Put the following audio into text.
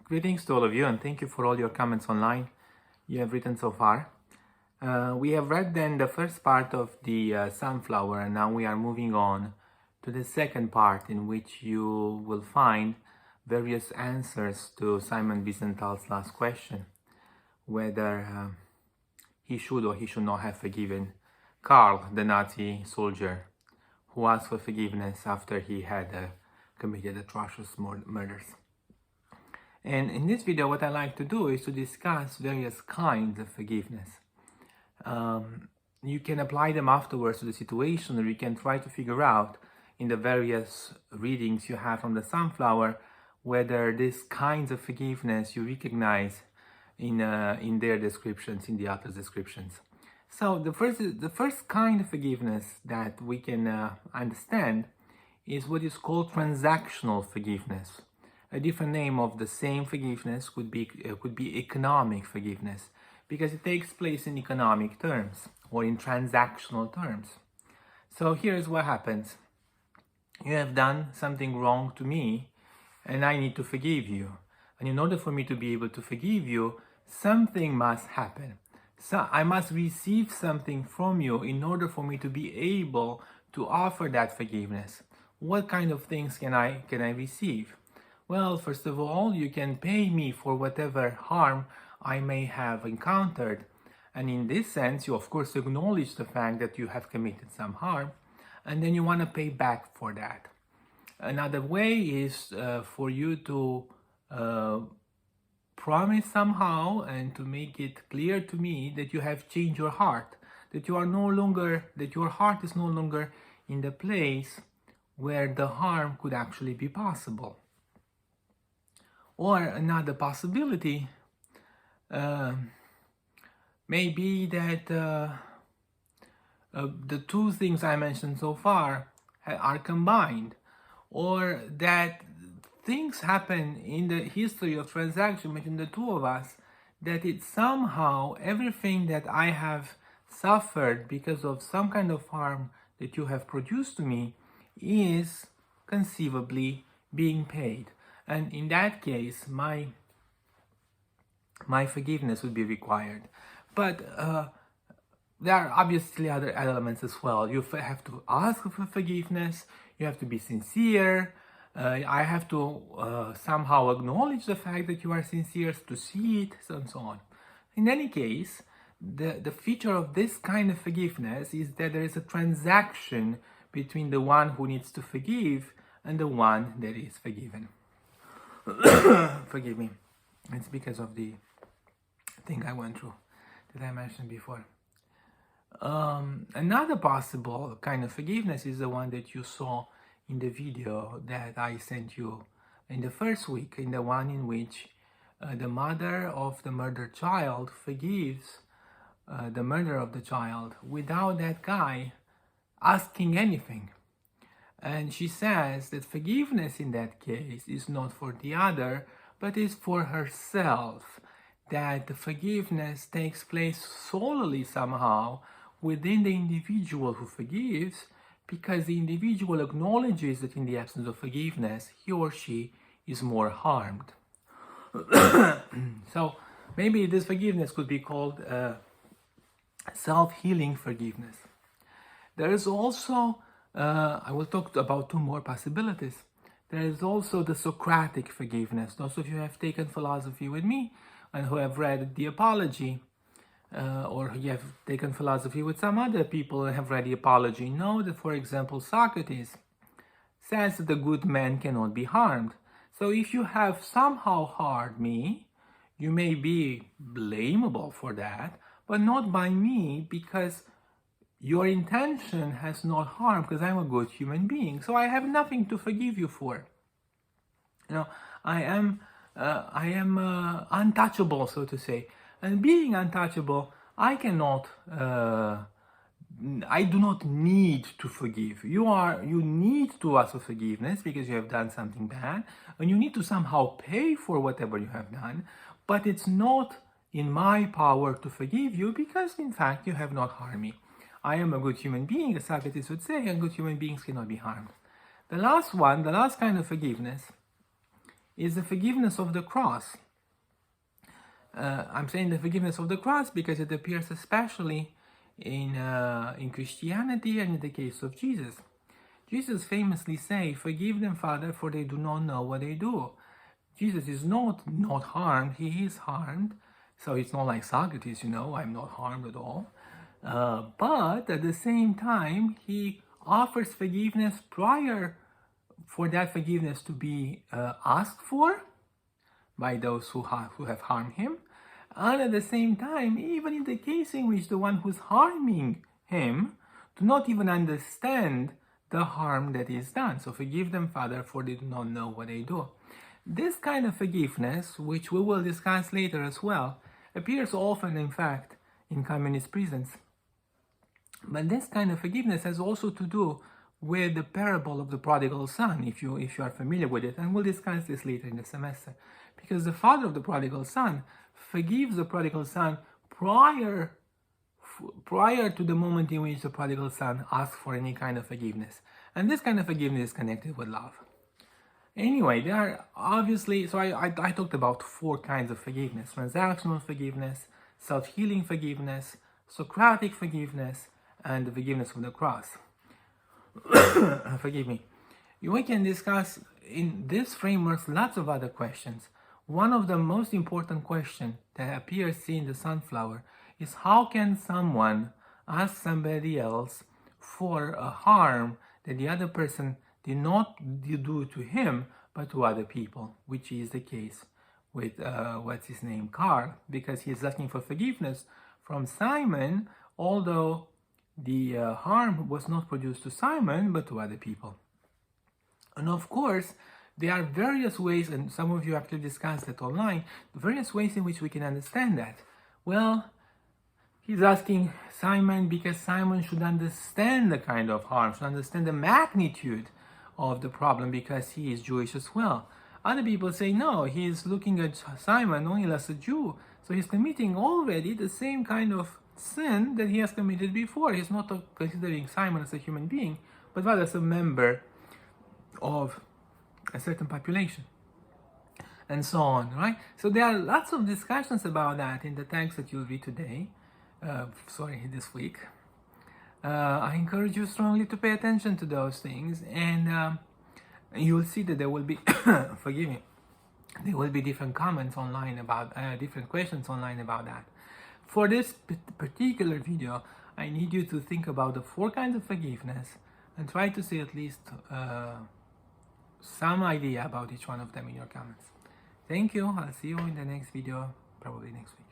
Greetings to all of you, and thank you for all your comments online you have written so far. We have read then the first part of the sunflower, and now we are moving on to the second part, in which you will find various answers to Simon Wiesenthal's last question, whether he should or he should not have forgiven Karl, the Nazi soldier, who asked for forgiveness after he had committed atrocious murders. And in this video, what I like to do is to discuss various kinds of forgiveness. You can apply them afterwards to the situation, or you can try to figure out in the various readings you have from the sunflower whether these kinds of forgiveness you recognize in their descriptions, in the author's descriptions. So the first kind of forgiveness that we can understand is what is called transactional forgiveness. A different name of the same forgiveness could be economic forgiveness, because it takes place in economic terms or in transactional terms. So here's what happens. You have done something wrong to me, and I need to forgive you. And in order for me to be able to forgive you, something must happen. So I must receive something from you in order for me to be able to offer that forgiveness. What kind of things can I receive? Well, first of all, you can pay me for whatever harm I may have encountered. And in this sense, you of course acknowledge the fact that you have committed some harm, and then you want to pay back for that. Another way is for you to promise somehow and to make it clear to me that you have changed your heart, that your heart is no longer in the place where the harm could actually be possible. Or another possibility may be that the two things I mentioned so far are combined, or that things happen in the history of transaction between the two of us, that it's somehow everything that I have suffered because of some kind of harm that you have produced to me is conceivably being paid. And in that case, my forgiveness would be required. But there are obviously other elements as well. You have to ask for forgiveness. You have to be sincere. I have to somehow acknowledge the fact that you are sincere, to see it, and so on. In any case, the feature of this kind of forgiveness is that there is a transaction between the one who needs to forgive and the one that is forgiven. Forgive me, it's because of the thing I went through that I mentioned before. Another possible kind of forgiveness is the one that you saw in the video that I sent you in the first week, in the one in which the mother of the murdered child forgives the murder of the child without that guy asking anything. And she says that forgiveness in that case is not for the other, but is for herself. That the forgiveness takes place solely somehow within the individual who forgives, because the individual acknowledges that in the absence of forgiveness, he or she is more harmed. So maybe this forgiveness could be called self-healing forgiveness. There is also I will talk about two more possibilities. There is also the Socratic forgiveness. Those of you who have taken philosophy with me and who have read the Apology, or you have taken philosophy with some other people and have read the Apology, know that, for example, Socrates says that the good man cannot be harmed. So if you have somehow harmed me, you may be blamable for that, but not by me, because your intention has not harmed, because I'm a good human being. So I have nothing to forgive you for. You know, I am untouchable, so to say. And being untouchable, I cannot, I do not need to forgive. You need to ask for forgiveness because you have done something bad, and you need to somehow pay for whatever you have done, but it's not in my power to forgive you because, in fact, you have not harmed me. I am a good human being, as Socrates would say, and good human beings cannot be harmed. The last kind of forgiveness is the forgiveness of the cross. I'm saying the forgiveness of the cross because it appears especially in Christianity and in the case of Jesus. Jesus famously say, "Forgive them, Father, for they do not know what they do." Jesus is not harmed, he is harmed. So it's not like Socrates, I'm not harmed at all. But at the same time, he offers forgiveness prior for that forgiveness to be asked for by those who have harmed him. And at the same time, even in the case in which the one who's harming him do not even understand the harm that is done. So forgive them, Father, for they do not know what they do. This kind of forgiveness, which we will discuss later as well, appears often, in fact, in communist prisons. But this kind of forgiveness has also to do with the parable of the prodigal son, if you are familiar with it, and we'll discuss this later in the semester. Because the father of the prodigal son forgives the prodigal son prior to the moment in which the prodigal son asks for any kind of forgiveness. And this kind of forgiveness is connected with love. Anyway, there are obviously, so I talked about 4 kinds of forgiveness: transactional forgiveness, self-healing forgiveness, Socratic forgiveness, and the forgiveness of the cross. Forgive me. We can discuss in this framework lots of other questions. One of the most important questions that appears in the sunflower is, how can someone ask somebody else for a harm that the other person did not do to him, but to other people, which is the case with, Carl, because he's asking for forgiveness from Simon, although the harm was not produced to Simon, but to other people. And of course, there are various ways, and some of you actually discussed it online, various ways in which we can understand that. Well, he's asking Simon because Simon should understand the kind of harm, should understand the magnitude of the problem, because he is Jewish as well. Other people say, no, he's looking at Simon only as a Jew, so he's committing already the same kind of sin that he has committed before. He's not considering Simon as a human being, but rather as a member of a certain population, and so on, right? So there are lots of discussions about that in the text that you'll read today, this week. I encourage you strongly to pay attention to those things, and you'll see that there will be, forgive me, there will be different comments online about, different questions online about that. For this particular video, I need you to think about the 4 kinds of forgiveness and try to say at least some idea about each one of them in your comments. Thank you. I'll see you in the next video, probably next week.